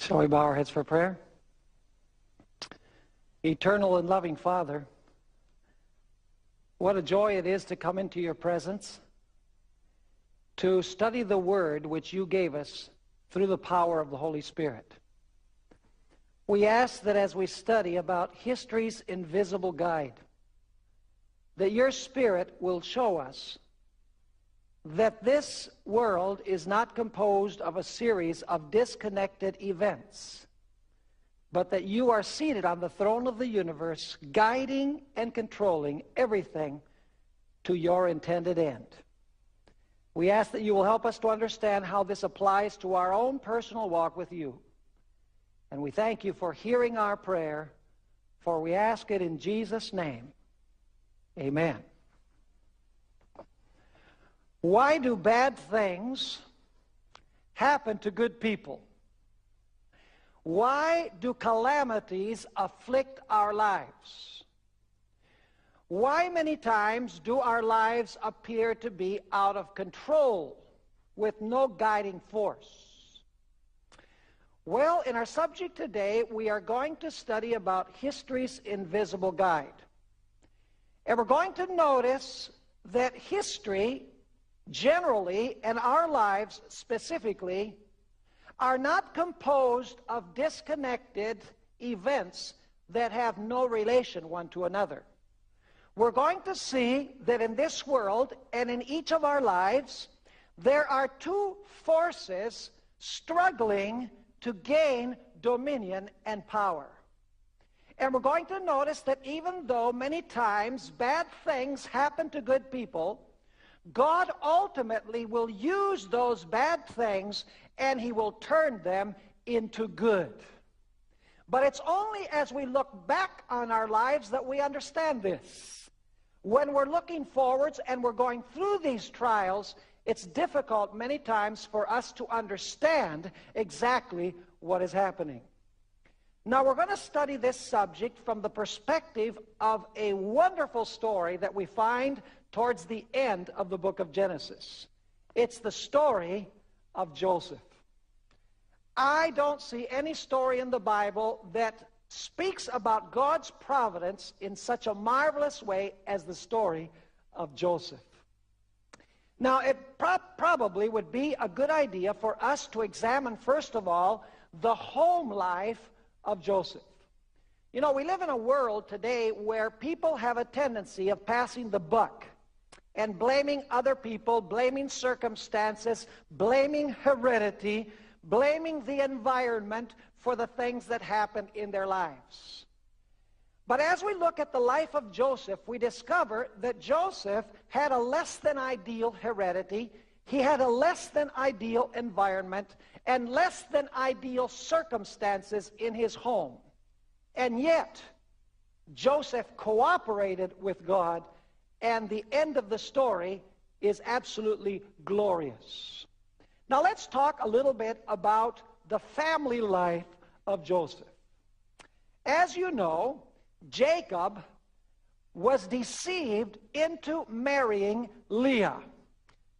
Shall we bow our heads for prayer? Eternal and loving Father, what a joy it is to come into your presence, to study the Word which you gave us through the power of the Holy Spirit. We ask that as we study about history's invisible guide, that your Spirit will show us that this world is not composed of a series of disconnected events, but that you are seated on the throne of the universe, guiding and controlling everything to your intended end. We ask that you will help us to understand how this applies to our own personal walk with you. And we thank you for hearing our prayer, for we ask it in Jesus' name. Amen. Why do bad things happen to good people? Why do calamities afflict our lives? Why many times do our lives appear to be out of control with no guiding force? Well, in our subject today, we are going to study about history's invisible guide. And we're going to notice that history generally, and our lives specifically, are not composed of disconnected events that have no relation one to another. We're going to see that in this world and in each of our lives, there are two forces struggling to gain dominion and power. And we're going to notice that even though many times bad things happen to good people, God ultimately will use those bad things and he will turn them into good. But it's only as we look back on our lives that we understand this. When we're looking forwards and we're going through these trials, it's difficult many times for us to understand exactly what is happening. Now we're going to study this subject from the perspective of a wonderful story that we find towards the end of the book of Genesis. It's the story of Joseph. I don't see any story in the Bible that speaks about God's providence in such a marvelous way as the story of Joseph. Now, it probably would be a good idea for us to examine, first of all, the home life of Joseph. You know, we live in a world today where people have a tendency of passing the buck and blaming other people, blaming circumstances, blaming heredity, blaming the environment for the things that happen in their lives. But as we look at the life of Joseph, we discover that Joseph had a less than ideal heredity, he had a less than ideal environment, and less than ideal circumstances in his home. And yet, Joseph cooperated with God, and the end of the story is absolutely glorious. Now let's talk a little bit about the family life of Joseph. As you know, Jacob was deceived into marrying Leah,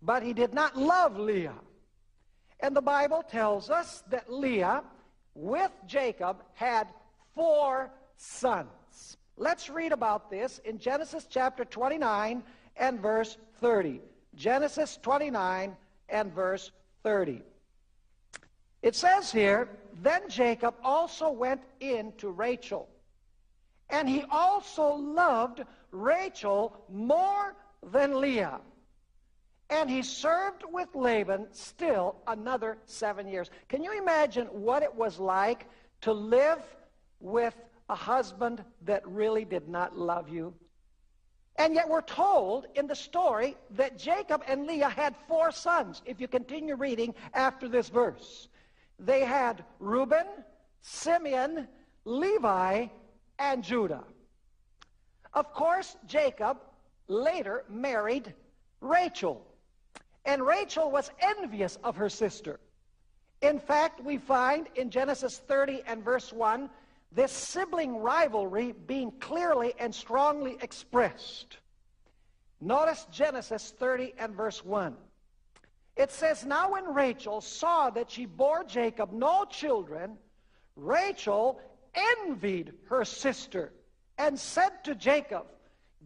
but he did not love Leah. And the Bible tells us that Leah, with Jacob, had 4 sons. Let's read about this in Genesis chapter 29 and verse 30. Genesis 29 and verse 30. It says here, "Then Jacob also went in to Rachel, and he also loved Rachel more than Leah. And he served with Laban still another 7 years." Can you imagine what it was like to live with a husband that really did not love you? And yet we're told in the story that Jacob and Leah had 4 sons. If you continue reading after this verse, they had Reuben, Simeon, Levi, and Judah. Of course, Jacob later married Rachel. And Rachel was envious of her sister. In fact, we find in Genesis 30 and verse 1, this sibling rivalry being clearly and strongly expressed. Notice Genesis 30 and verse 1. It says, "Now when Rachel saw that she bore Jacob no children, Rachel envied her sister and said to Jacob,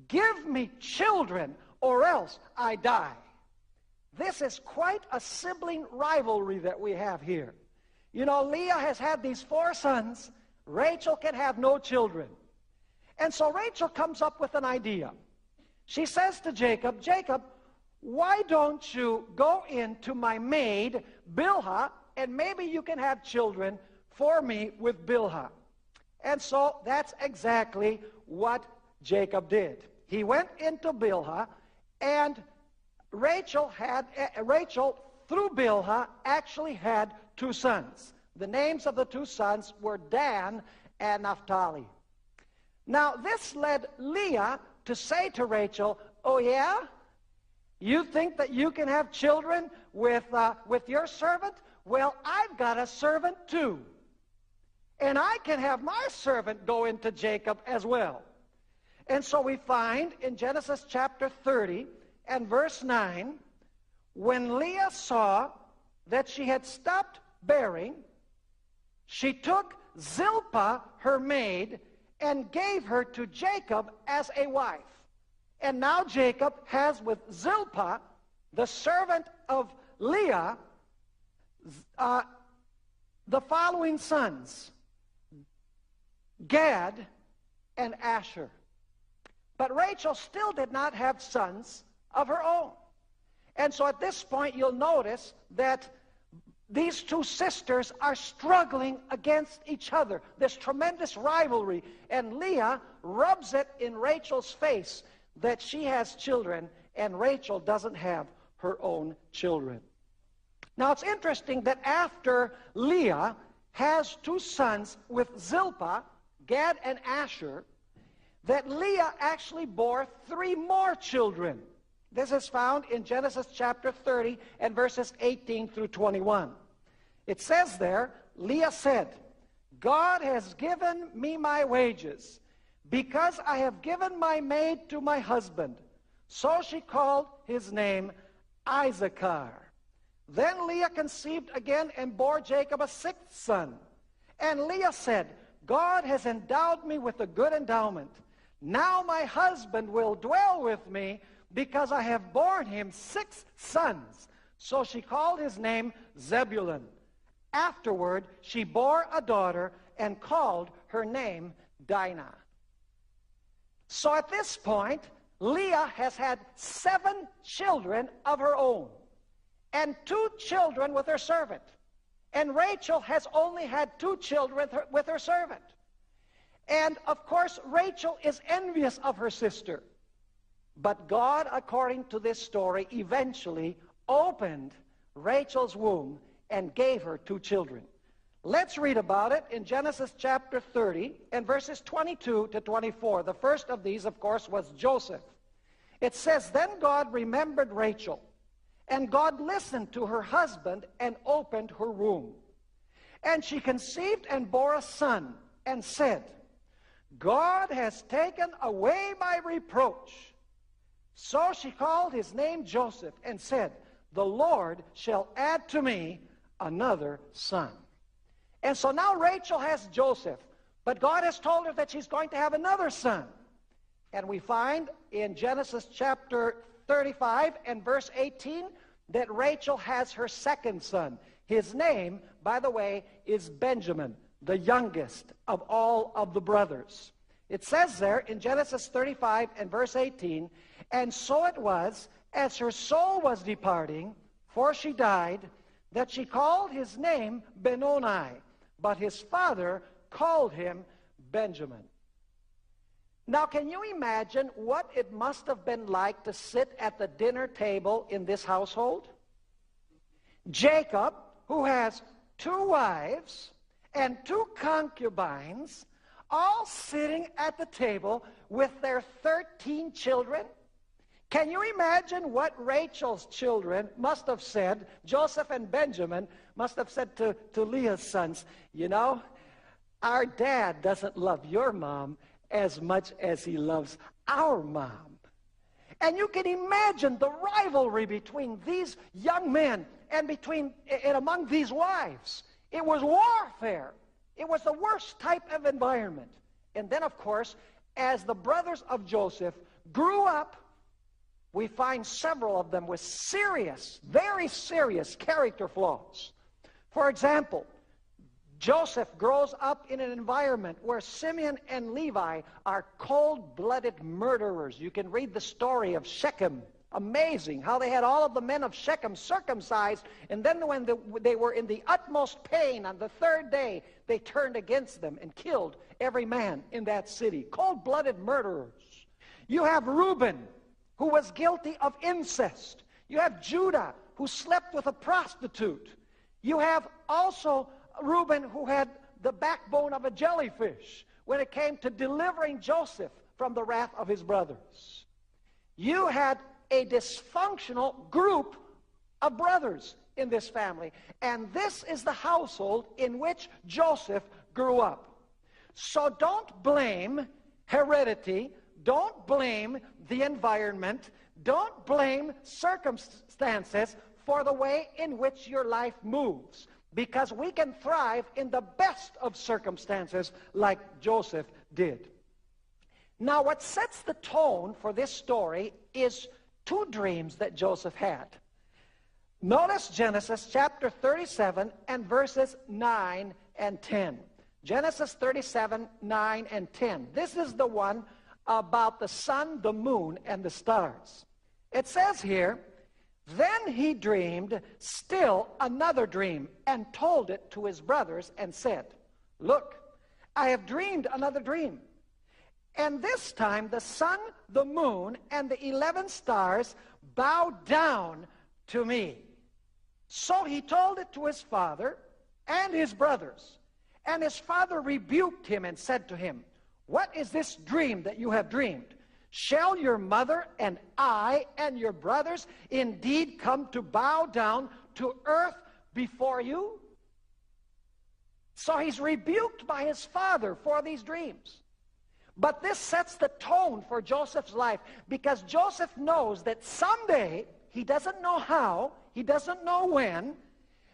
"Give me children, or else I die." This is quite a sibling rivalry that we have here. You know, Leah has had these 4 sons. Rachel can have no children. And so Rachel comes up with an idea. She says to Jacob, "Jacob, why don't you go into my maid, Bilhah, and maybe you can have children for me with Bilhah." And so that's exactly what Jacob did. He went into Bilhah, and Rachel, through Bilhah, actually had 2 sons. The names of the 2 sons were Dan and Naphtali. Now, this led Leah to say to Rachel, "Oh yeah? You think that you can have children with your servant? Well, I've got a servant too. And I can have my servant go into Jacob as well." And so we find in Genesis chapter 30 and verse 9, when Leah saw that she had stopped bearing, she took Zilpah, her maid, and gave her to Jacob as a wife. And now Jacob has with Zilpah, the servant of Leah, the following sons: Gad and Asher. But Rachel still did not have sons of her own. And so at this point you'll notice that these 2 sisters are struggling against each other. This tremendous rivalry. And Leah rubs it in Rachel's face that she has children and Rachel doesn't have her own children. Now it's interesting that after Leah has 2 sons with Zilpah, Gad and Asher, that Leah actually bore 3 more children. This is found in Genesis chapter 30 and verses 18 through 21. It says there, Leah said, "God has given me my wages, because I have given my maid to my husband." So she called his name Issachar. Then Leah conceived again and bore Jacob a 6th son. And Leah said, "God has endowed me with a good endowment. Now my husband will dwell with me, because I have borne him 6 sons. So she called his name Zebulun. Afterward, she bore a daughter and called her name Dinah. So at this point, Leah has had 7 children of her own and 2 children with her servant. And Rachel has only had 2 children with her servant. And of course, Rachel is envious of her sister. But God, according to this story, eventually opened Rachel's womb and gave her 2 children. Let's read about it in Genesis chapter 30 and verses 22 to 24. The first of these, of course, was Joseph. It says, "Then God remembered Rachel, and God listened to her husband and opened her womb. And she conceived and bore a son, and said, 'God has taken away my reproach.' So she called his name Joseph and said, 'The Lord shall add to me another son.'" And so now Rachel has Joseph, but God has told her that she's going to have another son. And we find in Genesis chapter 35 and verse 18 that Rachel has her 2nd son. His name, by the way, is Benjamin, the youngest of all of the brothers. It says there in Genesis 35 and verse 18, "And so it was, as her soul was departing, for she died, that she called his name Benoni, but his father called him Benjamin." Now, can you imagine what it must have been like to sit at the dinner table in this household? Jacob, who has 2 wives and 2 concubines, all sitting at the table with their 13 children. Can you imagine what Rachel's children must have said? Joseph and Benjamin must have said to Leah's sons, "You know, our dad doesn't love your mom as much as he loves our mom." And you can imagine the rivalry between these young men and among these wives. It was warfare. It was the worst type of environment. And then, of course, as the brothers of Joseph grew up, we find several of them with serious, very serious character flaws. For example, Joseph grows up in an environment where Simeon and Levi are cold-blooded murderers. You can read the story of Shechem. Amazing how they had all of the men of Shechem circumcised, and then when they were in the utmost pain on the third day, they turned against them and killed every man in that city. Cold-blooded murderers. You have Reuben, who was guilty of incest. You have Judah, who slept with a prostitute. You have also Reuben, who had the backbone of a jellyfish when it came to delivering Joseph from the wrath of his brothers. You had a dysfunctional group of brothers in this family. And this is the household in which Joseph grew up. So don't blame heredity. Don't blame the environment. Don't blame circumstances for the way in which your life moves. Because we can thrive in the best of circumstances like Joseph did. Now, what sets the tone for this story is two dreams that Joseph had. Notice Genesis chapter 37 and verses 9 and 10. Genesis 37, 9 and 10. This is the one about the sun, the moon, and the stars. It says here, "Then he dreamed still another dream and told it to his brothers and said, 'Look, I have dreamed another dream. And this time the sun, the moon, and the 11 stars bow down to me.' So he told it to his father and his brothers. And his father rebuked him and said to him, 'What is this dream that you have dreamed? Shall your mother and I and your brothers indeed come to bow down to earth before you?'" So he's rebuked by his father for these dreams. But this sets the tone for Joseph's life, because Joseph knows that someday, he doesn't know how, he doesn't know when,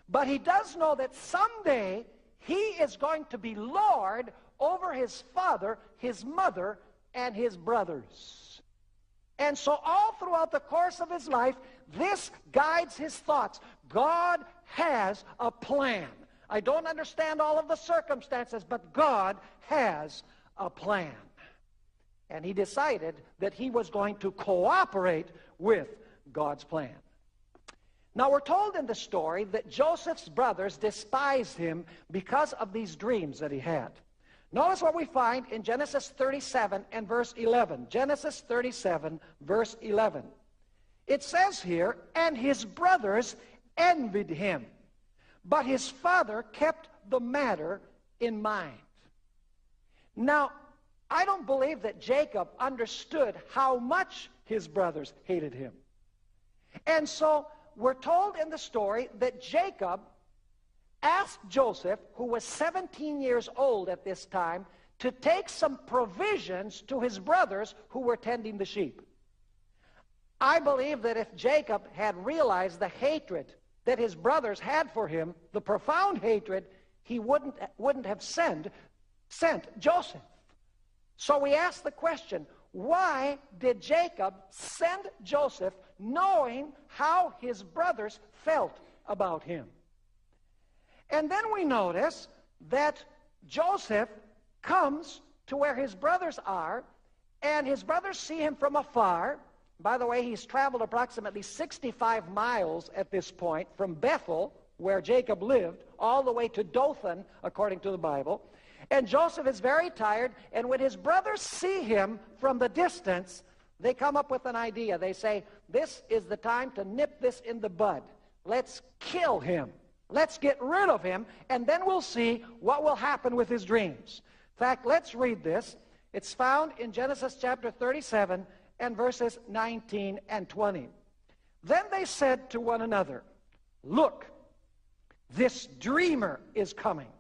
but he does know that someday he is going to be Lord over his father, his mother, and his brothers. And so all throughout the course of his life, this guides his thoughts. God has a plan. I don't understand all of the circumstances, but God has a plan. And he decided that he was going to cooperate with God's plan. Now we're told in the story that Joseph's brothers despised him because of these dreams that he had. Notice what we find in Genesis 37 and verse 11. Genesis 37, verse 11. It says here, "And his brothers envied him, but his father kept the matter in mind." Now, I don't believe that Jacob understood how much his brothers hated him. And so we're told in the story that Jacob asked Joseph, who was 17 years old at this time, to take some provisions to his brothers who were tending the sheep. I believe that if Jacob had realized the hatred that his brothers had for him, the profound hatred, he wouldn't have sent Joseph. So we ask the question, why did Jacob send Joseph knowing how his brothers felt about him? And then we notice that Joseph comes to where his brothers are, and his brothers see him from afar. By the way, he's traveled approximately 65 miles at this point from Bethel, where Jacob lived, all the way to Dothan, according to the Bible. And Joseph is very tired, and when his brothers see him from the distance, they come up with an idea. They say, "This is the time to nip this in the bud. Let's kill him. Let's get rid of him, and then we'll see what will happen with his dreams." In fact, let's read this. It's found in Genesis chapter 37 and verses 19 and 20. "Then they said to one another, 'Look, this dreamer is coming.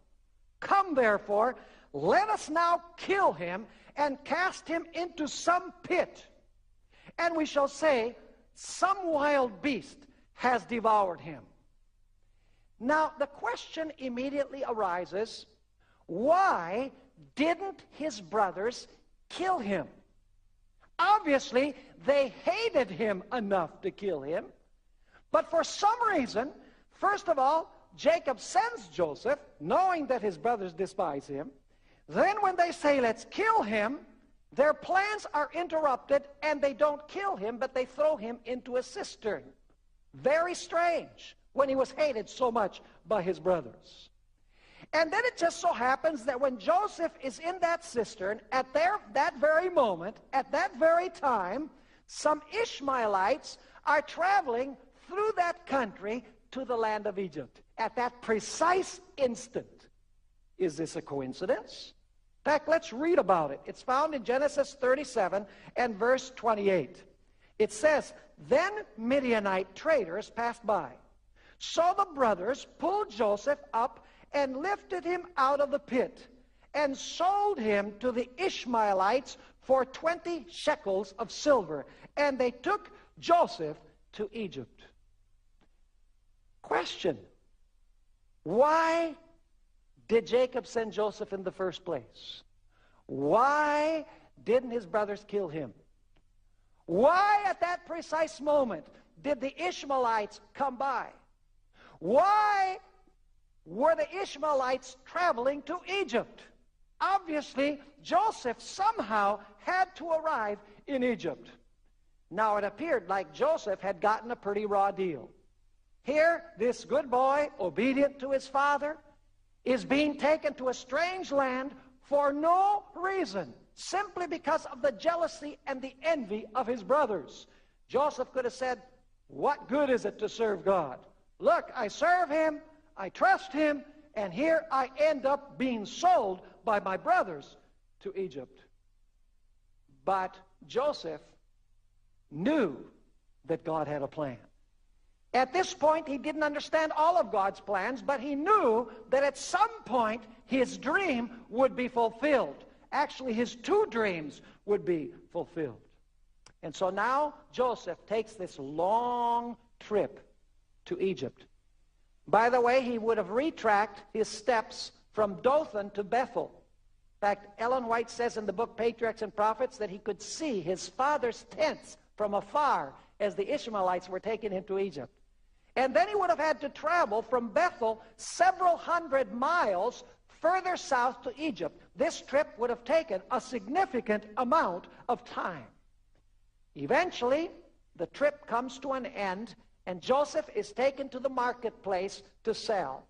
Come, therefore, let us now kill him and cast him into some pit. And we shall say, some wild beast has devoured him.'" Now, the question immediately arises, why didn't his brothers kill him? Obviously, they hated him enough to kill him. But for some reason, first of all, Jacob sends Joseph, knowing that his brothers despise him. Then when they say, let's kill him, their plans are interrupted, and they don't kill him, but they throw him into a cistern. Very strange, when he was hated so much by his brothers. And then it just so happens that when Joseph is in that cistern, at that very moment, at that very time, some Ishmaelites are traveling through that country to the land of Egypt. At that precise instant. Is this a coincidence? In fact, let's read about it. It's found in Genesis 37 and verse 28. It says, then Midianite traders passed by. So the brothers pulled Joseph up and lifted him out of the pit and sold him to the Ishmaelites for 20 shekels of silver. And they took Joseph to Egypt. Question. Why did Jacob send Joseph in the first place? Why didn't his brothers kill him? Why at that precise moment did the Ishmaelites come by? Why were the Ishmaelites traveling to Egypt? Obviously, Joseph somehow had to arrive in Egypt. Now, it appeared like Joseph had gotten a pretty raw deal. Here, this good boy, obedient to his father, is being taken to a strange land for no reason, simply because of the jealousy and the envy of his brothers. Joseph could have said, what good is it to serve God? Look, I serve him, I trust him, and here I end up being sold by my brothers to Egypt. But Joseph knew that God had a plan. At this point, he didn't understand all of God's plans, but he knew that at some point his dream would be fulfilled. Actually, his two dreams would be fulfilled. And so now Joseph takes this long trip to Egypt. By the way, he would have retraced his steps from Dothan to Bethel. In fact, Ellen White says in the book Patriarchs and Prophets that he could see his father's tents from afar as the Ishmaelites were taking him to Egypt. And then he would have had to travel from Bethel several hundred miles further south to Egypt. This trip would have taken a significant amount of time. Eventually, the trip comes to an end, and Joseph is taken to the marketplace to sell.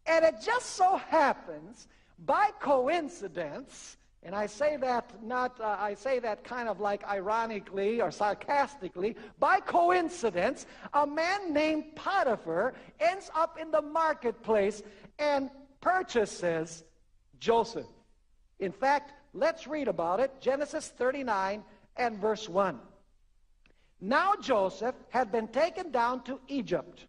And it just so happens, by coincidence, and I say that I say that kind of like ironically or sarcastically, by coincidence, a man named Potiphar ends up in the marketplace and purchases Joseph. In fact, let's read about it, Genesis 39 and verse 1. Now Joseph had been taken down to Egypt,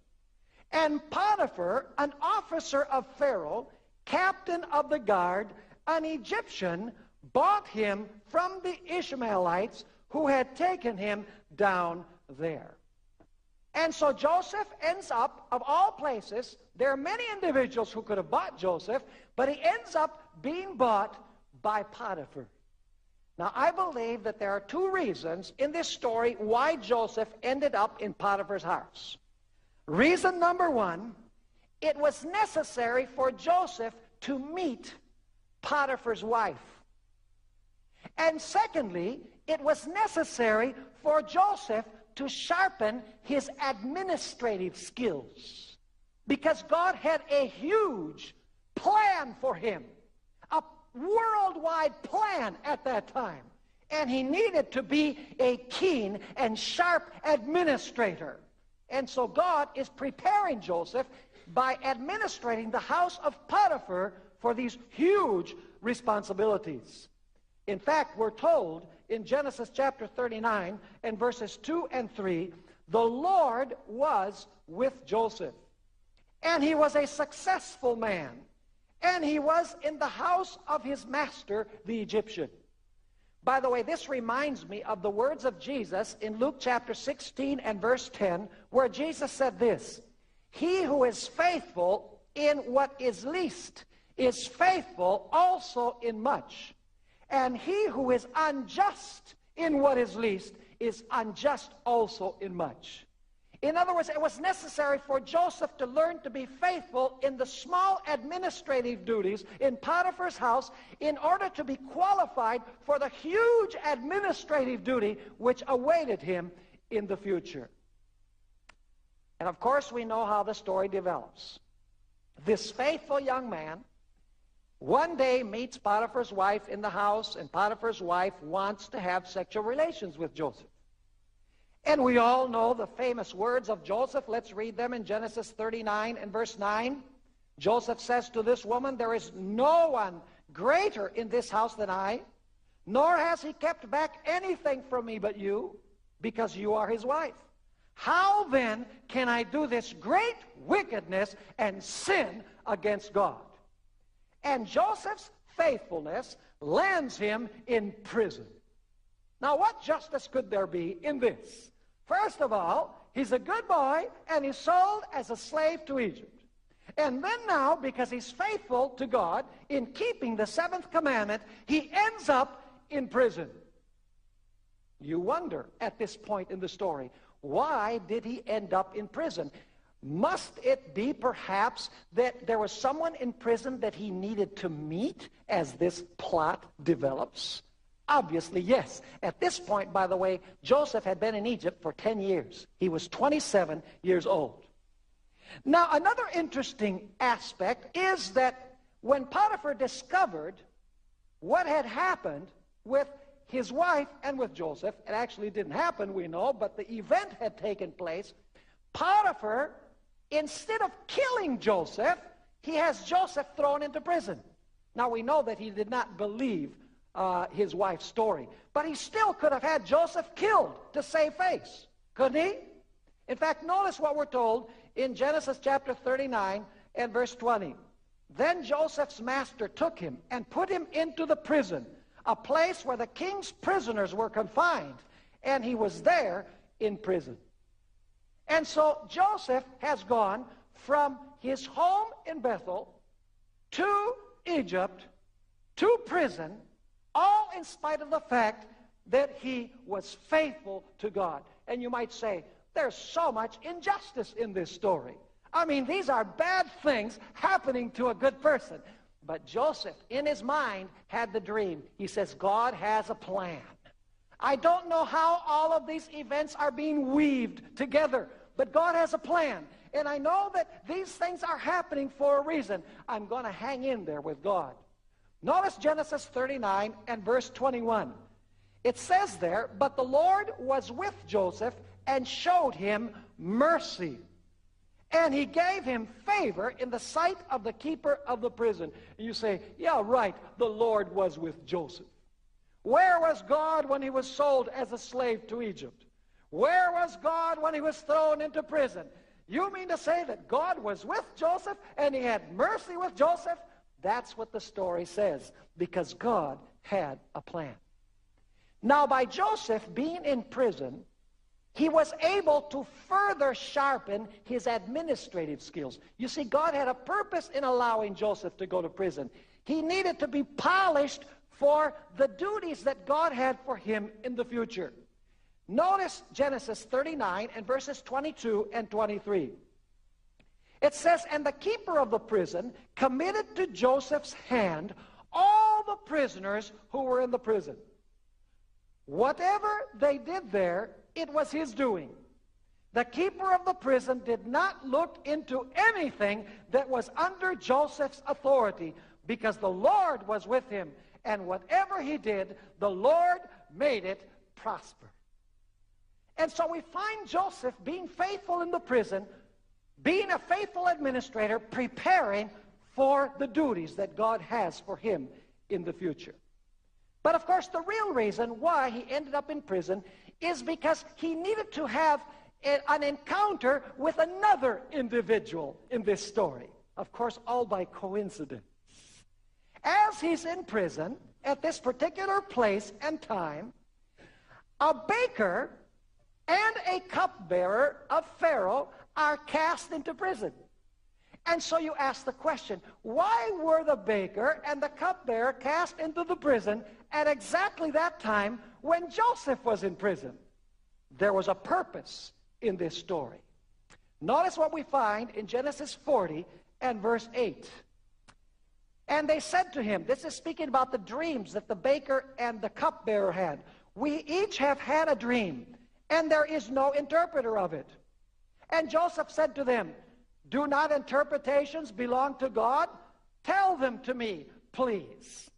and Potiphar, an officer of Pharaoh, captain of the guard, an Egyptian, bought him from the Ishmaelites who had taken him down there. And so Joseph ends up, of all places, there are many individuals who could have bought Joseph, but he ends up being bought by Potiphar. Now, I believe that there are two reasons in this story why Joseph ended up in Potiphar's house. Reason number one, it was necessary for Joseph to meet Potiphar's wife. And secondly, it was necessary for Joseph to sharpen his administrative skills, because God had a huge plan for him, a worldwide plan at that time, and he needed to be a keen and sharp administrator. And so God is preparing Joseph by administrating the house of Potiphar for these huge responsibilities. In fact, we're told in Genesis chapter 39 and verses 2 and 3, the Lord was with Joseph, and he was a successful man, and he was in the house of his master, the Egyptian. By the way, this reminds me of the words of Jesus in Luke chapter 16 and verse 10, where Jesus said this, "He who is faithful in what is least is faithful also in much. And he who is unjust in what is least is unjust also in much. In other words, it was necessary for Joseph to learn to be faithful in the small administrative duties in Potiphar's house in order to be qualified for the huge administrative duty which awaited him in the future. And of course, we know how the story develops. This faithful young man one day meets Potiphar's wife in the house, and Potiphar's wife wants to have sexual relations with Joseph. And we all know the famous words of Joseph. Let's read them in Genesis 39 and verse 9. Joseph says to this woman, "There is no one greater in this house than I, nor has he kept back anything from me but you, because you are his wife. How then can I do this great wickedness and sin against God?" And Joseph's faithfulness lands him in prison. Now, what justice could there be in this? First of all, he's a good boy, and he's sold as a slave to Egypt. And then now, because he's faithful to God in keeping the seventh commandment, he ends up in prison. You wonder at this point in the story, why did he end up in prison? Must it be perhaps that there was someone in prison that he needed to meet as this plot develops? Obviously, yes. At this point, by the way, Joseph had been in Egypt for 10 years. He was 27 years old. Now, another interesting aspect is that when Potiphar discovered what had happened with his wife and with Joseph, it actually didn't happen, we know, but the event had taken place. Potiphar, instead of killing Joseph, he has Joseph thrown into prison. Now, we know that he did not believe his wife's story, but he still could have had Joseph killed to save face, couldn't he? In fact, notice what we're told in Genesis chapter 39 and verse 20. "Then Joseph's master took him and put him into the prison, a place where the king's prisoners were confined, and he was there in prison." And so Joseph has gone from his home in Bethel to Egypt to prison, all in spite of the fact that he was faithful to God. And you might say, there's so much injustice in this story. I mean, these are bad things happening to a good person. But Joseph, in his mind, had the dream. He says, God has a plan. I don't know how all of these events are being weaved together, but God has a plan. And I know that these things are happening for a reason. I'm going to hang in there with God. Notice Genesis 39 and verse 21. It says there, "But the Lord was with Joseph and showed him mercy. And he gave him favor in the sight of the keeper of the prison." And you say, yeah, right, the Lord was with Joseph. Where was God when he was sold as a slave to Egypt? Where was God when he was thrown into prison? You mean to say that God was with Joseph and he had mercy with Joseph? That's what the story says, because God had a plan. Now, by Joseph being in prison, he was able to further sharpen his administrative skills. You see, God had a purpose in allowing Joseph to go to prison. He needed to be polished for the duties that God had for him in the future. Notice Genesis 39 and verses 22 and 23. It says, "And the keeper of the prison committed to Joseph's hand all the prisoners who were in the prison." Whatever they did there, it was his doing. The keeper of the prison did not look into anything that was under Joseph's authority, because the Lord was with him, and whatever he did, the Lord made it prosper. And so we find Joseph being faithful in the prison, being a faithful administrator, preparing for the duties that God has for him in the future. But of course, the real reason why he ended up in prison is because he needed to have an encounter with another individual in this story. Of course, all by coincidence. As he's in prison, at this particular place and time, a baker and a cupbearer of Pharaoh are cast into prison. And so you ask the question, why were the baker and the cupbearer cast into the prison at exactly that time when Joseph was in prison? There was a purpose in this story. Notice what we find in Genesis 40 and verse 8. And they said to him, this is speaking about the dreams that the baker and the cupbearer had. We each have had a dream, and there is no interpreter of it. And Joseph said to them, do not interpretations belong to God? Tell them to me, please.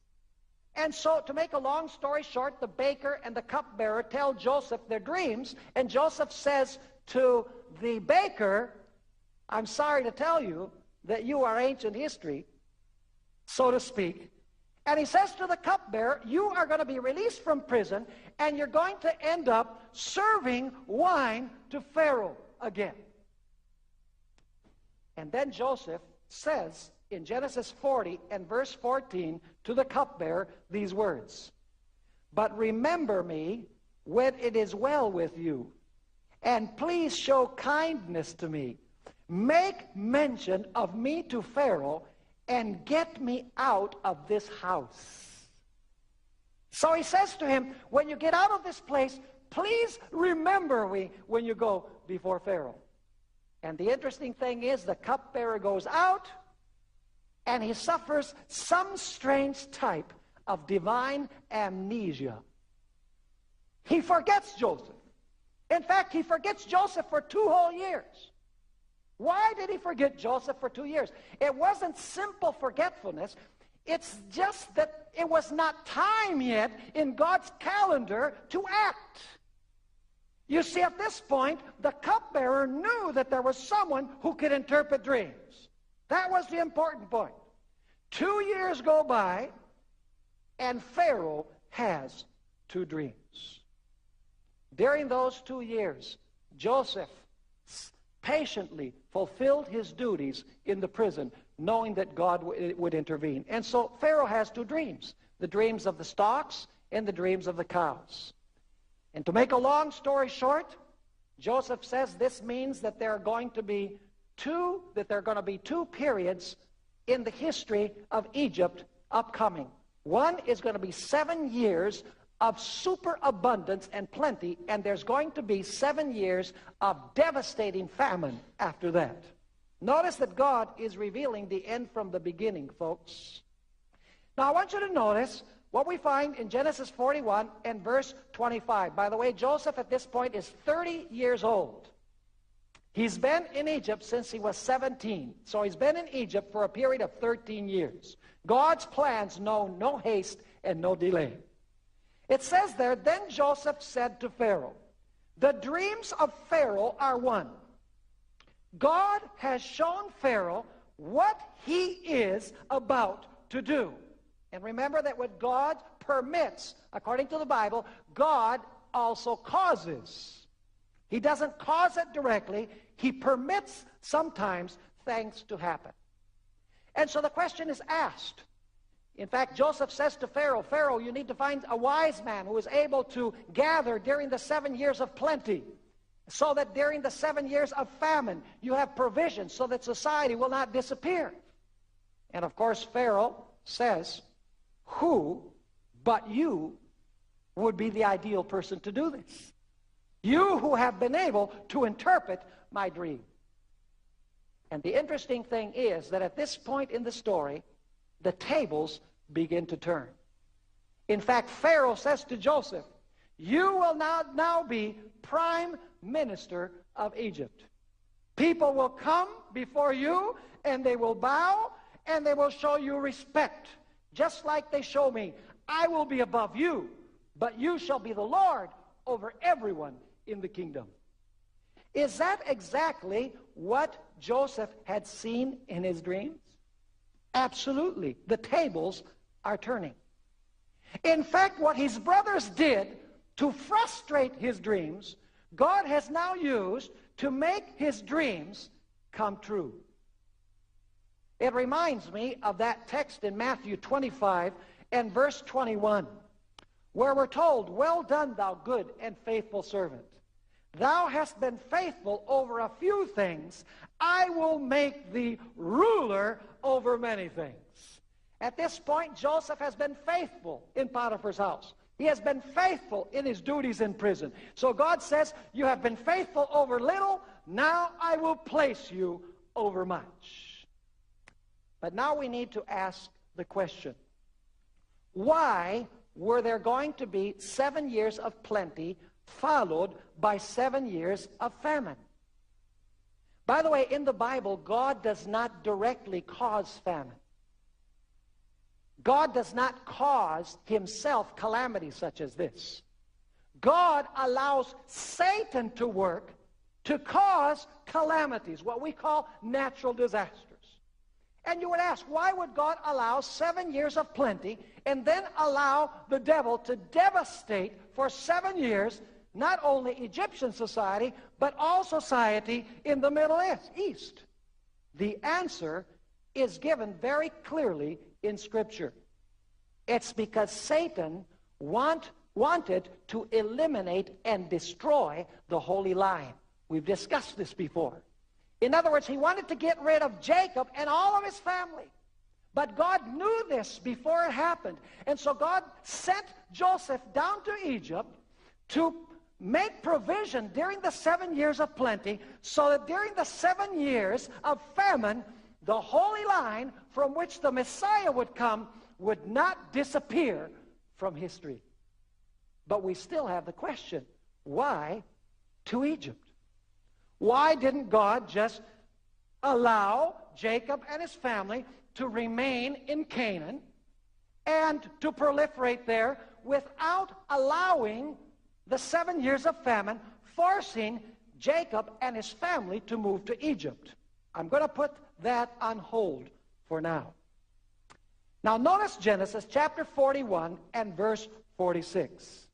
And so, to make a long story short, the baker and the cupbearer tell Joseph their dreams, and Joseph says to the baker, I'm sorry to tell you that you are ancient history, so to speak. And he says to the cupbearer, you are going to be released from prison, and you're going to end up serving wine to Pharaoh again. And then Joseph says in Genesis 40 and verse 14 to the cupbearer these words, but remember me when it is well with you, and please show kindness to me. Make mention of me to Pharaoh, and get me out of this house. So he says to him, when you get out of this place, please remember me when you go before Pharaoh. And the interesting thing is, the cupbearer goes out, and he suffers some strange type of divine amnesia. He forgets Joseph. In fact, he forgets Joseph for 2 whole years. Why did he forget Joseph for 2 years? It wasn't simple forgetfulness. It's just that it was not time yet in God's calendar to act. You see, at this point, the cupbearer knew that there was someone who could interpret dreams. That was the important point. 2 years go by, and Pharaoh has 2 dreams. During those 2 years, Joseph patiently fulfilled his duties in the prison, knowing that God would intervene. And so Pharaoh has 2 dreams, the dreams of the stocks and the dreams of the cows. And to make a long story short, Joseph says this means that there are going to be 2 periods in the history of Egypt upcoming. One is going to be 7 years of superabundance and plenty, and there's going to be 7 years of devastating famine after that. Notice that God is revealing the end from the beginning, folks. Now, I want you to notice what we find in Genesis 41 and verse 25. By the way, Joseph at this point is 30 years old. He's been in Egypt since he was 17. So he's been in Egypt for a period of 13 years. God's plans know no haste and no delay. It says there, then Joseph said to Pharaoh, the dreams of Pharaoh are one. God has shown Pharaoh what he is about to do. And remember that what God permits, according to the Bible, God also causes. He doesn't cause it directly. He permits sometimes things to happen. And so the question is asked. In fact, Joseph says to Pharaoh, Pharaoh, you need to find a wise man who is able to gather during the 7 years of plenty, so that during the 7 years of famine, you have provision so that society will not disappear. And of course, Pharaoh says, who but you would be the ideal person to do this? You who have been able to interpret my dream. And the interesting thing is that at this point in the story, the tables begin to turn. In fact, Pharaoh says to Joseph, you will now be prime minister of Egypt. People will come before you, and they will bow, and they will show you respect, just like they show me. I will be above you, but you shall be the Lord over everyone in the kingdom. Is that exactly what Joseph had seen in his dreams? Absolutely. The tables are turning. In fact, what his brothers did to frustrate his dreams, God has now used to make his dreams come true. It reminds me of that text in Matthew 25 and verse 21, where we're told, well done, thou good and faithful servant. thou hast been faithful over a few things, I will make thee ruler over many things. At this point, Joseph has been faithful in Potiphar's house. He has been faithful in his duties in prison. So God says, you have been faithful over little, now I will place you over much. But now we need to ask the question, why were there going to be 7 years of plenty followed by 7 years of famine? By the way, in the Bible, God does not directly cause famine. God does not cause himself calamities such as this. God allows Satan to work to cause calamities, what we call natural disasters. And you would ask, why would God allow 7 years of plenty and then allow the devil to devastate for 7 years not only Egyptian society, but all society in the Middle East? The answer is given very clearly in Scripture. It's because Satan wanted to eliminate and destroy the Holy Line. We've discussed this before. In other words, he wanted to get rid of Jacob and all of his family. But God knew this before it happened. And so God sent Joseph down to Egypt to make provision during the 7 years of plenty, so that during the 7 years of famine, the Holy Line from which the Messiah would come would not disappear from history. But we still have the question, why to Egypt? Why didn't God just allow Jacob and his family to remain in Canaan and to proliferate there without allowing the 7 years of famine, forcing Jacob and his family to move to Egypt? I'm going to put that on hold for now. Now notice Genesis chapter 41 and verse 46.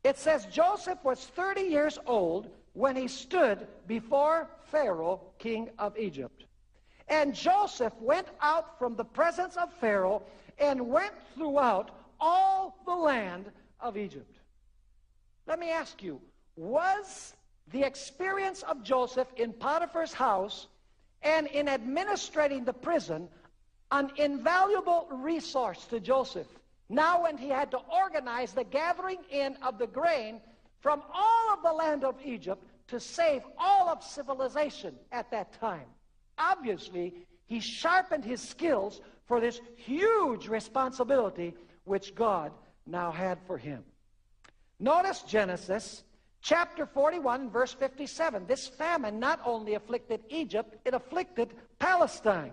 It says, Joseph was 30 years old when he stood before Pharaoh, king of Egypt. And Joseph went out from the presence of Pharaoh and went throughout all the land of Egypt. Let me ask you, was the experience of Joseph in Potiphar's house and in administrating the prison an invaluable resource to Joseph now when he had to organize the gathering in of the grain from all of the land of Egypt to save all of civilization at that time? Obviously, he sharpened his skills for this huge responsibility which God now had for him. Notice Genesis chapter 41, verse 57. This famine not only afflicted Egypt, it afflicted Palestine.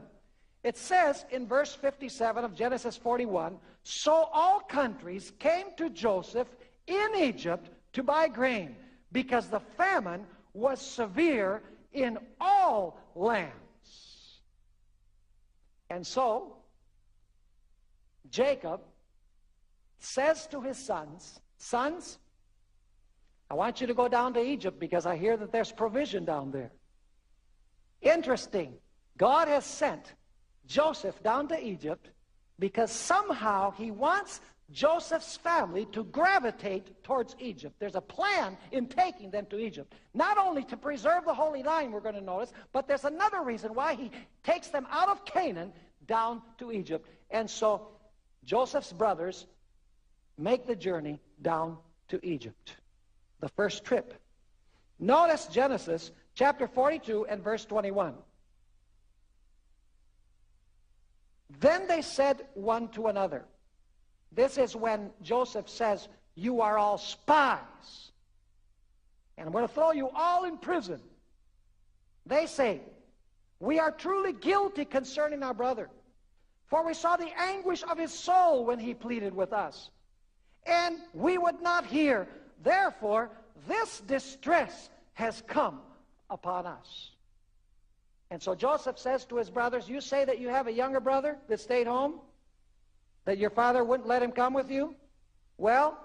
It says in verse 57 of Genesis 41, so all countries came to Joseph in Egypt to buy grain, because the famine was severe in all lands. And so, Jacob says to his sons, sons, I want you to go down to Egypt because I hear that there's provision down there. Interesting. God has sent Joseph down to Egypt because somehow he wants Joseph's family to gravitate towards Egypt. There's a plan in taking them to Egypt. Not only to preserve the Holy Line, we're going to notice, but there's another reason why he takes them out of Canaan down to Egypt. And so Joseph's brothers make the journey down to Egypt. The first trip. Notice Genesis chapter 42 and verse 21. Then they said one to another. This is when Joseph says, you are all spies, and I'm going to throw you all in prison. They say, we are truly guilty concerning our brother, for we saw the anguish of his soul when he pleaded with us, and we would not hear. Therefore, this distress has come upon us. And so Joseph says to his brothers, you say that you have a younger brother that stayed home, that your father wouldn't let him come with you? Well,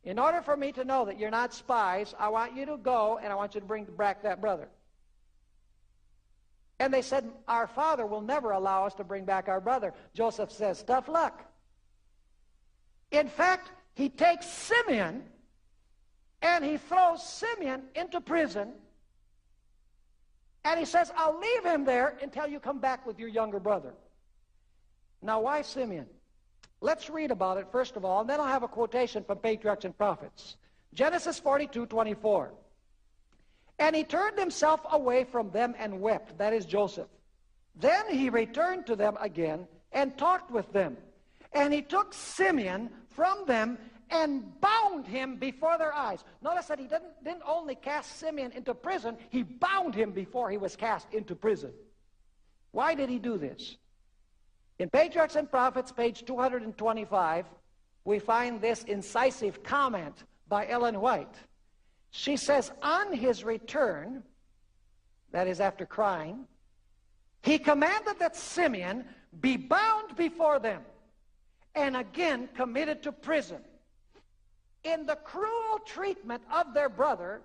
in order for me to know that you're not spies, I want you to go and I want you to bring back that brother. And they said, our father will never allow us to bring back our brother. Joseph says, tough luck. In fact, he takes Simeon And he throws Simeon into prison. And he says, I'll leave him there until you come back with your younger brother. Now, why Simeon? Let's read about it first of all, and then I'll have a quotation from Patriarchs and Prophets. Genesis 42:24. And he turned himself away from them and wept, that is Joseph. Then he returned to them again and talked with them. And he took Simeon from them and bound him before their eyes. Notice that he didn't only cast Simeon into prison, he bound him before he was cast into prison. Why did he do this? In Patriarchs and Prophets, page 225, we find this incisive comment by Ellen White. She says, on his return, that is after crying, he commanded that Simeon be bound before them and again committed to prison. In the cruel treatment of their brother,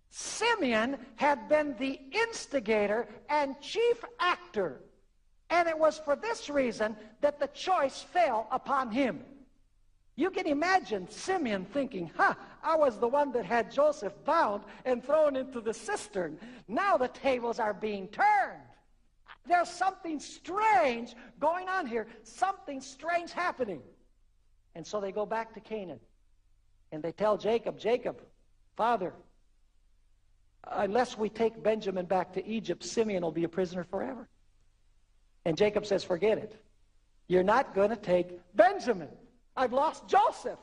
Simeon had been the instigator and chief actor. And it was for this reason that the choice fell upon him. You can imagine Simeon thinking, I was the one that had Joseph bound and thrown into the cistern. Now the tables are being turned. There's something strange going on here. Something strange happening. And so they go back to Canaan. And they tell Jacob, Father, unless we take Benjamin back to Egypt, Simeon will be a prisoner forever. And Jacob says, forget it. You're not going to take Benjamin. I've lost Joseph.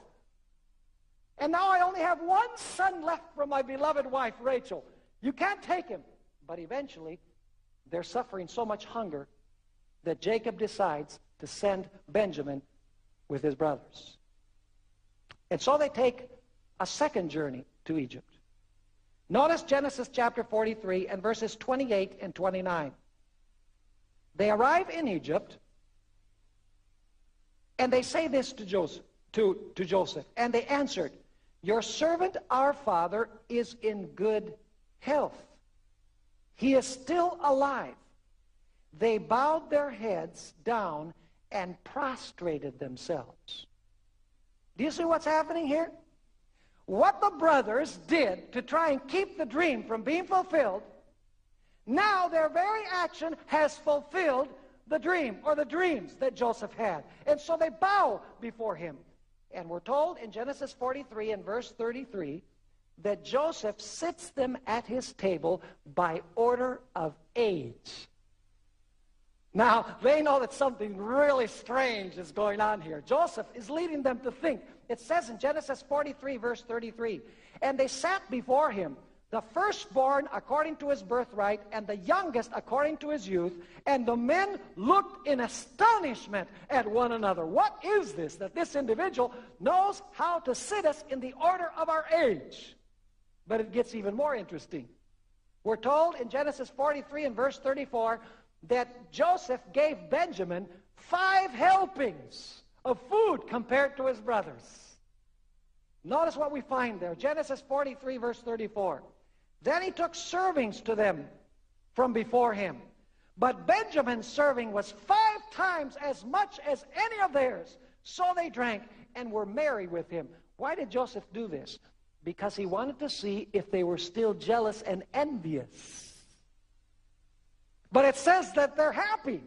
And now I only have one son left from my beloved wife, Rachel. You can't take him. But eventually, they're suffering so much hunger that Jacob decides to send Benjamin with his brothers. And so they take a second journey to Egypt. Notice Genesis chapter 43 and verses 28 and 29. They arrive in Egypt, and they say this to Joseph. And they answered, your servant, our father, is in good health. He is still alive. They bowed their heads down and prostrated themselves. Do you see what's happening here? What the brothers did to try and keep the dream from being fulfilled, now their very action has fulfilled the dream, or the dreams that Joseph had. And so they bow before him. And we're told in Genesis 43 and verse 33 that Joseph sits them at his table by order of age. Now, they know that something really strange is going on here. Joseph is leading them to think. It says in Genesis 43, verse 33, and they sat before him, the firstborn according to his birthright, and the youngest according to his youth, and the men looked in astonishment at one another. What is this, that this individual knows how to sit us in the order of our age? But it gets even more interesting. We're told in Genesis 43 and verse 34 that Joseph gave Benjamin 5 helpings of food compared to his brothers. Notice what we find there. Genesis 43 verse 34. Then he took servings to them from before him. But Benjamin's serving was 5 times as much as any of theirs. So they drank and were merry with him. Why did Joseph do this? Because he wanted to see if they were still jealous and envious. But it says that they're happy.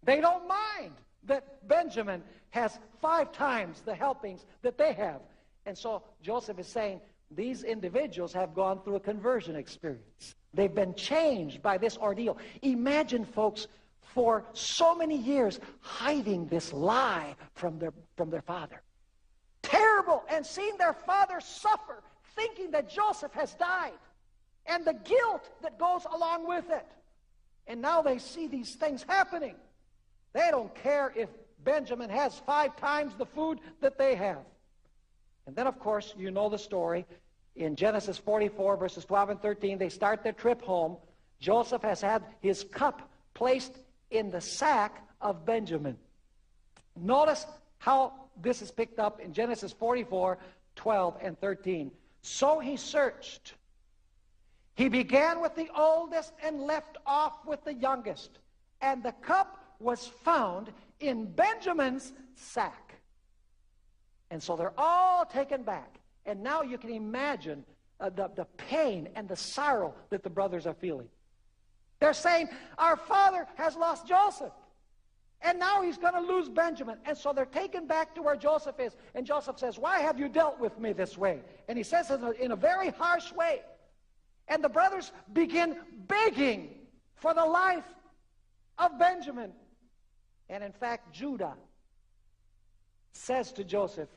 They don't mind that Benjamin has 5 times the helpings that they have. And so Joseph is saying, these individuals have gone through a conversion experience. They've been changed by this ordeal. Imagine, folks, for so many years hiding this lie from their father. Terrible. And seeing their father suffer, thinking that Joseph has died, and the guilt that goes along with it. And now they see these things happening. They don't care if Benjamin has 5 times the food that they have. And then, of course, you know the story. In Genesis 44, verses 12 and 13, they start their trip home. Joseph has had his cup placed in the sack of Benjamin. Notice how this is picked up in Genesis 44, 12 and 13. So he searched. He began with the oldest and left off with the youngest. And the cup was found in Benjamin's sack. And so they're all taken back. And now you can imagine the pain and the sorrow that the brothers are feeling. They're saying, our father has lost Joseph, and now he's going to lose Benjamin. And so they're taken back to where Joseph is. And Joseph says, why have you dealt with me this way? And he says it in a very harsh way. And the brothers begin begging for the life of Benjamin. And in fact, Judah says to Joseph,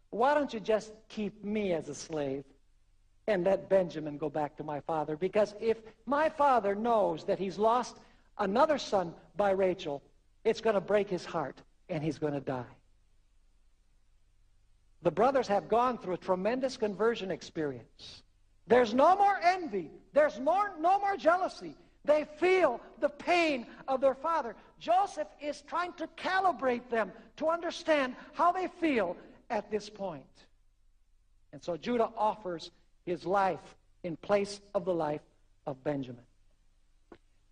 why don't you just keep me as a slave and let Benjamin go back to my father? Because if my father knows that he's lost another son by Rachel, it's going to break his heart and he's going to die. The brothers have gone through a tremendous conversion experience. There's no more envy. There's no more jealousy. They feel the pain of their father. Joseph is trying to calibrate them to understand how they feel at this point. And so Judah offers his life in place of the life of Benjamin.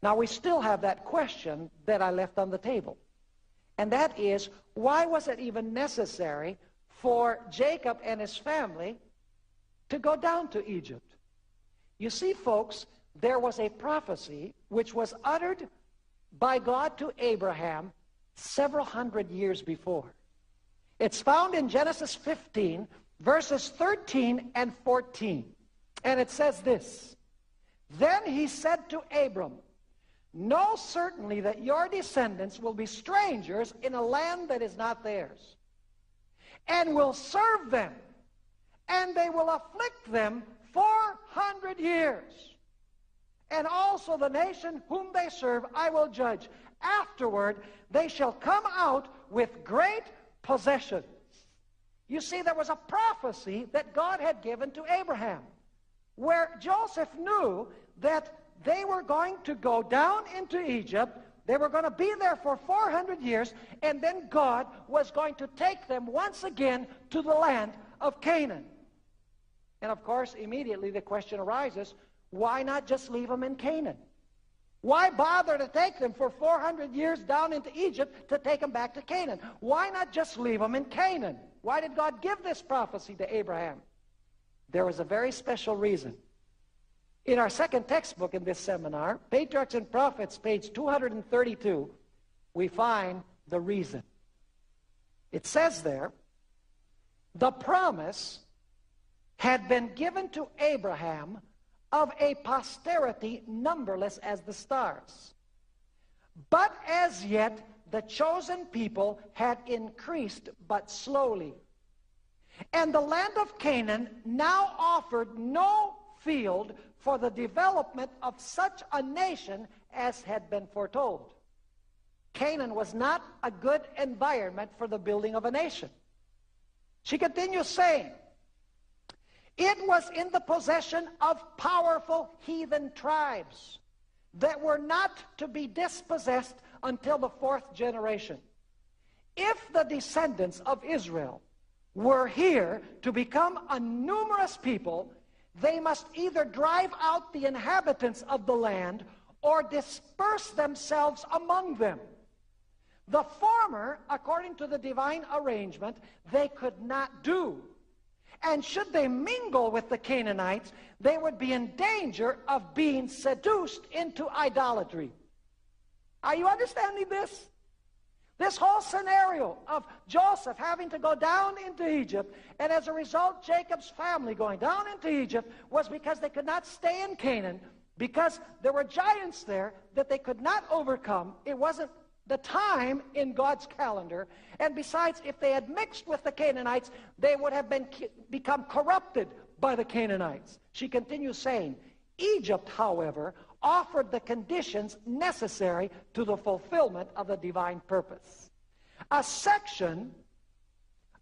Now we still have that question that I left on the table. And that is, why was it even necessary for Jacob and his family to go down to Egypt? You see, folks, there was a prophecy which was uttered by God to Abraham several hundred years before. It's found in Genesis 15, verses 13 and 14. And it says this, then he said to Abram, know certainly that your descendants will be strangers in a land that is not theirs, and will serve them, and they will afflict them 400 years. And also the nation whom they serve I will judge. Afterward they shall come out with great possessions. You see, there was a prophecy that God had given to Abraham, where Joseph knew that they were going to go down into Egypt. They were going to be there for 400 years, and then God was going to take them once again to the land of Canaan. And of course, immediately the question arises, why not just leave them in Canaan? Why bother to take them for 400 years down into Egypt to take them back to Canaan? Why not just leave them in Canaan? Why did God give this prophecy to Abraham? There was a very special reason. In our second textbook in this seminar, Patriarchs and Prophets, page 232, we find the reason. It says there, the promise had been given to Abraham of a posterity numberless as the stars. But as yet the chosen people had increased but slowly. And the land of Canaan now offered no field for the development of such a nation as had been foretold. Canaan was not a good environment for the building of a nation. She continues saying, it was in the possession of powerful heathen tribes that were not to be dispossessed until the 4th generation. If the descendants of Israel were here to become a numerous people, they must either drive out the inhabitants of the land or disperse themselves among them. The former, according to the divine arrangement, they could not do. And should they mingle with the Canaanites, they would be in danger of being seduced into idolatry. Are you understanding this? This whole scenario of Joseph having to go down into Egypt, and as a result, Jacob's family going down into Egypt, was because they could not stay in Canaan, because there were giants there that they could not overcome. It wasn't the time in God's calendar. And besides, if they had mixed with the Canaanites, they would have become corrupted by the Canaanites. She continues saying, Egypt, however, offered the conditions necessary to the fulfillment of the divine purpose. A section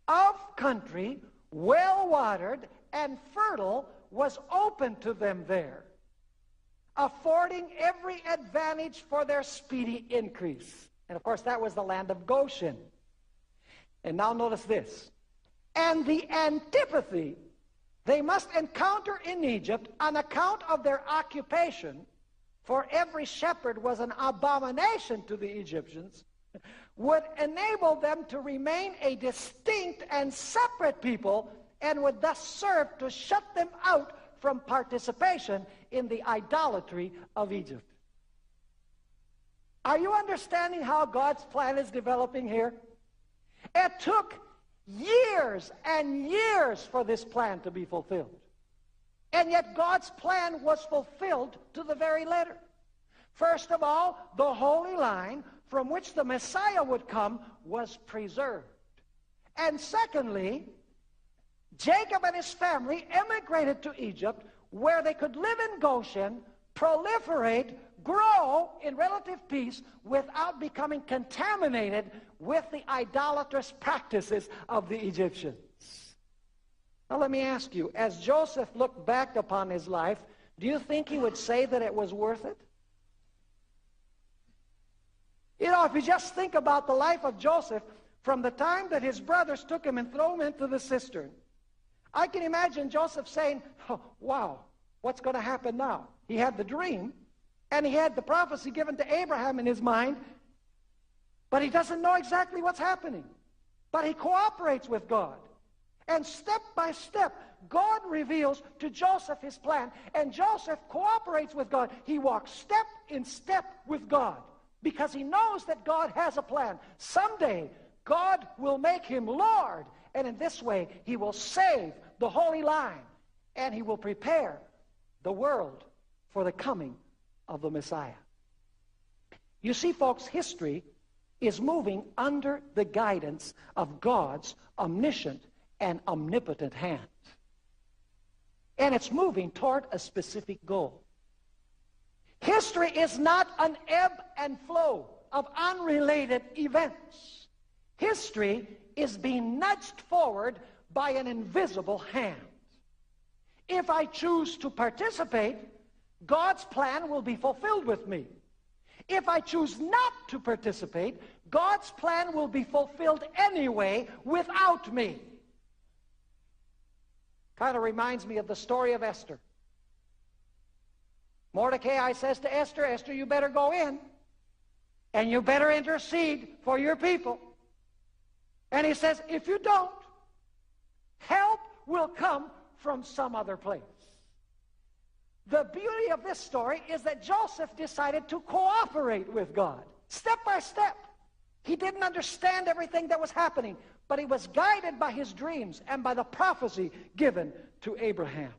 of country, well-watered and fertile, was open to them there, affording every advantage for their speedy increase. And of course, that was the land of Goshen. And now notice this. And the antipathy they must encounter in Egypt on account of their occupation, for every shepherd was an abomination to the Egyptians, would enable them to remain a distinct and separate people and would thus serve to shut them out from participation in the idolatry of Egypt. Are you understanding how God's plan is developing here? It took years and years for this plan to be fulfilled. And yet God's plan was fulfilled to the very letter. First of all, the holy line from which the Messiah would come was preserved. And secondly, Jacob and his family emigrated to Egypt, where they could live in Goshen, proliferate, grow in relative peace without becoming contaminated with the idolatrous practices of the Egyptians. Now let me ask you, as Joseph looked back upon his life, do you think he would say that it was worth it? You know, if you just think about the life of Joseph, from the time that his brothers took him and threw him into the cistern, I can imagine Joseph saying, oh, wow, what's going to happen now? He had the dream, and he had the prophecy given to Abraham in his mind, but he doesn't know exactly what's happening. But he cooperates with God. And step by step, God reveals to Joseph his plan, and Joseph cooperates with God. He walks step in step with God, because he knows that God has a plan. Someday, God will make him Lord, and in this way, he will save the holy line, and he will prepare the world for the coming of the Messiah. You see, folks, history is moving under the guidance of God's omniscient and omnipotent hand. And it's moving toward a specific goal. History is not an ebb and flow of unrelated events. History is being nudged forward by an invisible hand. If I choose to participate, God's plan will be fulfilled with me. If I choose not to participate, God's plan will be fulfilled anyway without me. Kind of reminds me of the story of Esther. Mordecai says to Esther, Esther, you better go in, and you better intercede for your people. And he says, if you don't, help will come from some other place. The beauty of this story is that Joseph decided to cooperate with God, step by step. He didn't understand everything that was happening, but he was guided by his dreams and by the prophecy given to Abraham.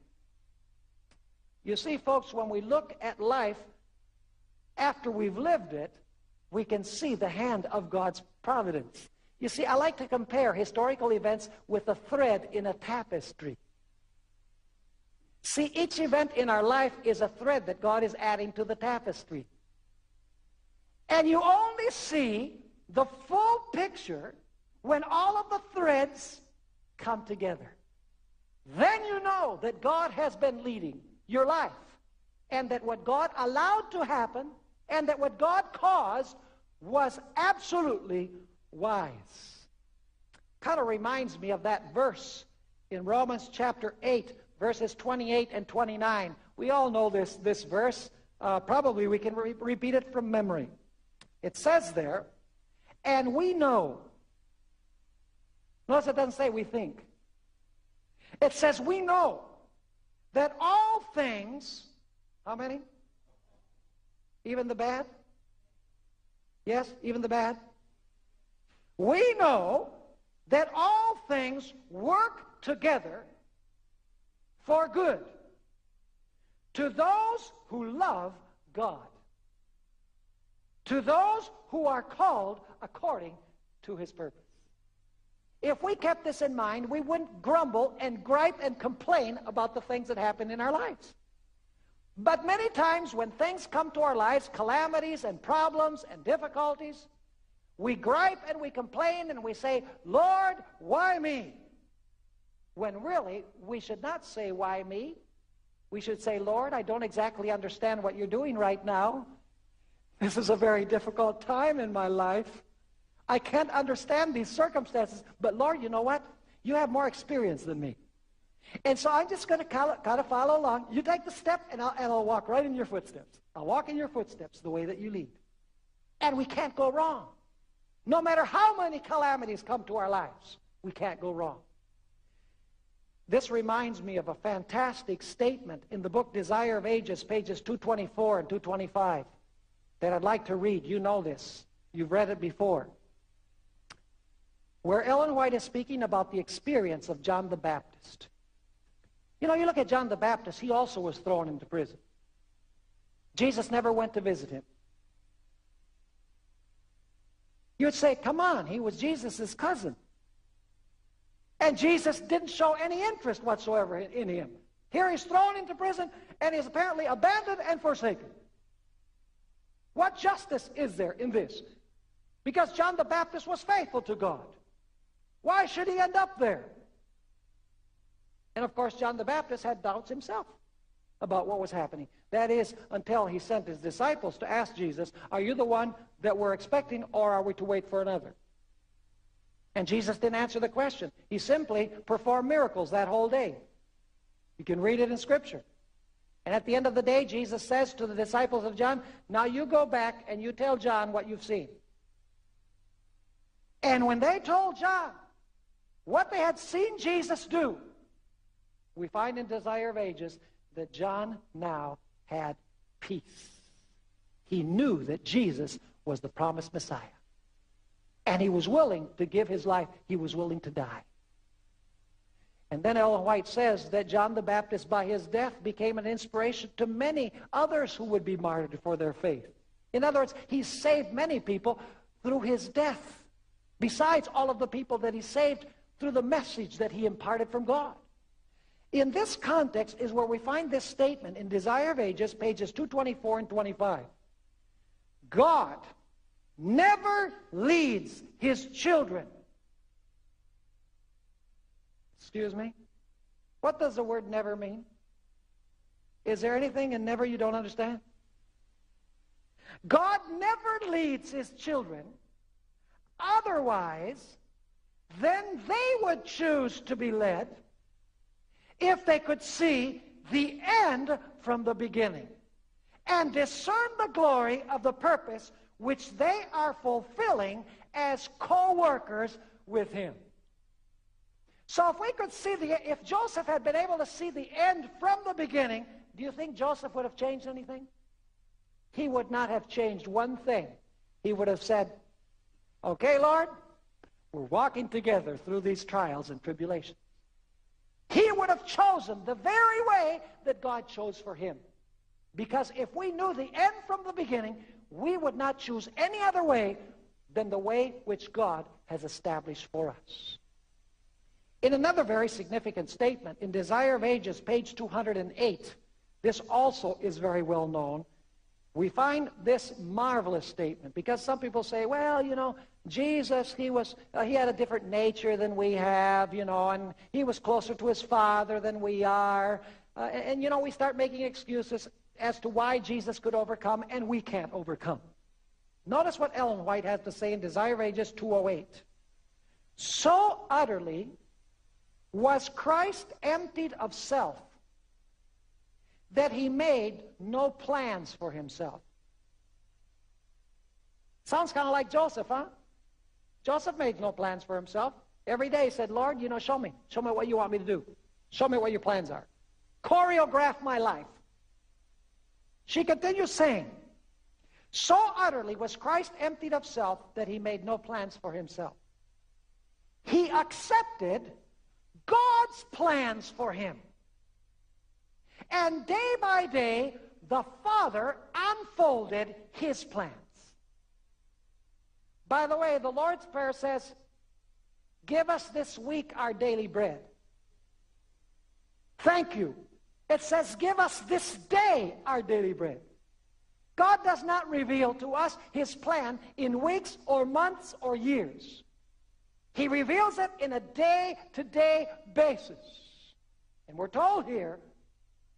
You see, folks, when we look at life after we've lived it, we can see the hand of God's providence. You see, I like to compare historical events with a thread in a tapestry. See, each event in our life is a thread that God is adding to the tapestry. And you only see the full picture when all of the threads come together. Then you know that God has been leading your life, and that what God allowed to happen and that what God caused was absolutely wise. Kind of reminds me of that verse in Romans chapter 8, verses 28 and 29. We all know this verse. Probably we can repeat it from memory. It says there, and we know. Notice it doesn't say we think. It says we know that all things, how many? Even the bad? Yes, even the bad? We know that all things work together for good to those who love God, to those who are called according to his purpose. If we kept this in mind, we wouldn't grumble and gripe and complain about the things that happen in our lives. But many times when things come to our lives, calamities and problems and difficulties, we gripe and we complain and we say, Lord, why me? When really, we should not say, why me? We should say, Lord, I don't exactly understand what you're doing right now. This is a very difficult time in my life. I can't understand these circumstances, but Lord, you know what? You have more experience than me. And so I'm just going to kind of follow along. You take the step, and I'll walk right in your footsteps. I'll walk in your footsteps the way that you lead. And we can't go wrong. No matter how many calamities come to our lives, we can't go wrong. This reminds me of a fantastic statement in the book Desire of Ages, pages 224 and 225, that I'd like to read. You know this. You've read it before. Where Ellen White is speaking about the experience of John the Baptist. You know, you look at John the Baptist, he also was thrown into prison. Jesus never went to visit him. You'd say, come on, he was Jesus' cousin. And Jesus didn't show any interest whatsoever in him. Here he's thrown into prison, and he's apparently abandoned and forsaken. What justice is there in this? Because John the Baptist was faithful to God. Why should he end up there? And of course, John the Baptist had doubts himself about what was happening. That is, until he sent his disciples to ask Jesus, are you the one that we're expecting, or are we to wait for another? And Jesus didn't answer the question. He simply performed miracles that whole day. You can read it in Scripture. And at the end of the day, Jesus says to the disciples of John, now you go back and you tell John what you've seen. And when they told John what they had seen Jesus do, we find in Desire of Ages that John now had peace. He knew that Jesus was the promised Messiah. And he was willing to give his life. He was willing to die. And then Ellen White says that John the Baptist, by his death, became an inspiration to many others who would be martyred for their faith. In other words, he saved many people through his death, besides all of the people that he saved through the message that he imparted from God. In this context is where we find this statement in Desire of Ages, pages 224 and 25. God never leads his children. Excuse me? What does the word never mean? Is there anything in never you don't understand? God never leads his children. Otherwise, then they would choose to be led if they could see the end from the beginning and discern the glory of the purpose which they are fulfilling as co-workers with him. So if we could see if Joseph had been able to see the end from the beginning, do you think Joseph would have changed anything? He would not have changed one thing. He would have said, okay, Lord, we're walking together through these trials and tribulations. He would have chosen the very way that God chose for him. Because if we knew the end from the beginning, we would not choose any other way than the way which God has established for us. In another very significant statement, in Desire of Ages, page 208, this also is very well known. We find this marvelous statement, because some people say, well, you know, Jesus, he had a different nature than we have, you know, and he was closer to his Father than we are. And, you know, we start making excuses as to why Jesus could overcome and we can't overcome. Notice what Ellen White has to say in Desire of Ages 208. So utterly was Christ emptied of self that he made no plans for himself. Sounds kind of like Joseph, huh? Joseph made no plans for himself. Every day he said, Lord, you know, show me what you want me to do. Show me what your plans are. Choreograph my life. She continues saying, so utterly was Christ emptied of self that he made no plans for himself. He accepted God's plans for him. And day by day, the Father unfolded his plans. By the way, the Lord's Prayer says, give us this week our daily bread. Thank you. It says, give us this day our daily bread. God does not reveal to us his plan in weeks or months or years. He reveals it in a day-to-day basis. And we're told here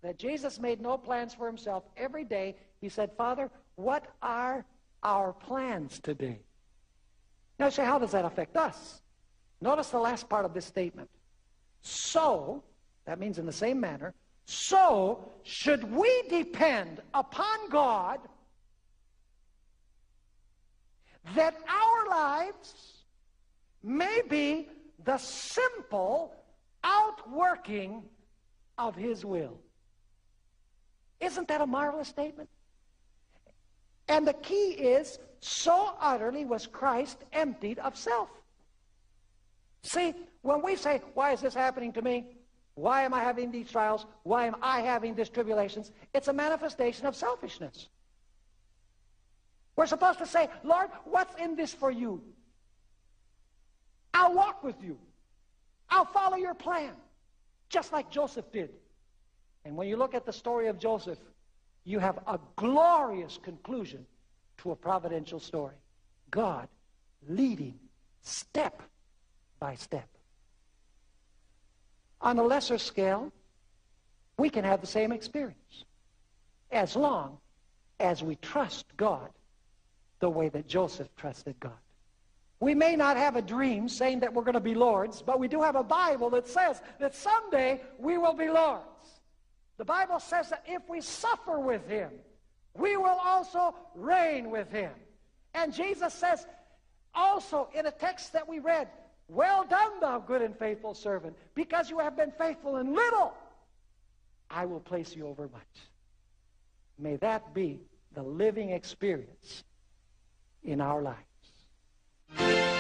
that Jesus made no plans for himself. Every day he said, Father, what are our plans today? Now you say, how does that affect us? Notice the last part of this statement. So, that means in the same manner, so should we depend upon God that our lives may be the simple, outworking of his will. Isn't that a marvelous statement? And the key is, so utterly was Christ emptied of self. See, when we say, why is this happening to me? Why am I having these trials? Why am I having these tribulations? It's a manifestation of selfishness. We're supposed to say, Lord, what's in this for you? I'll walk with you. I'll follow your plan, just like Joseph did. And when you look at the story of Joseph, you have a glorious conclusion to a providential story. God leading step by step. On a lesser scale, we can have the same experience as long as we trust God the way that Joseph trusted God. We may not have a dream saying that we're going to be lords, but we do have a Bible that says that someday we will be lords. The Bible says that if we suffer with him, we will also reign with him. And Jesus says also in a text that we read, well done, thou good and faithful servant, because you have been faithful in little, I will place you over much. May that be the living experience in our lives.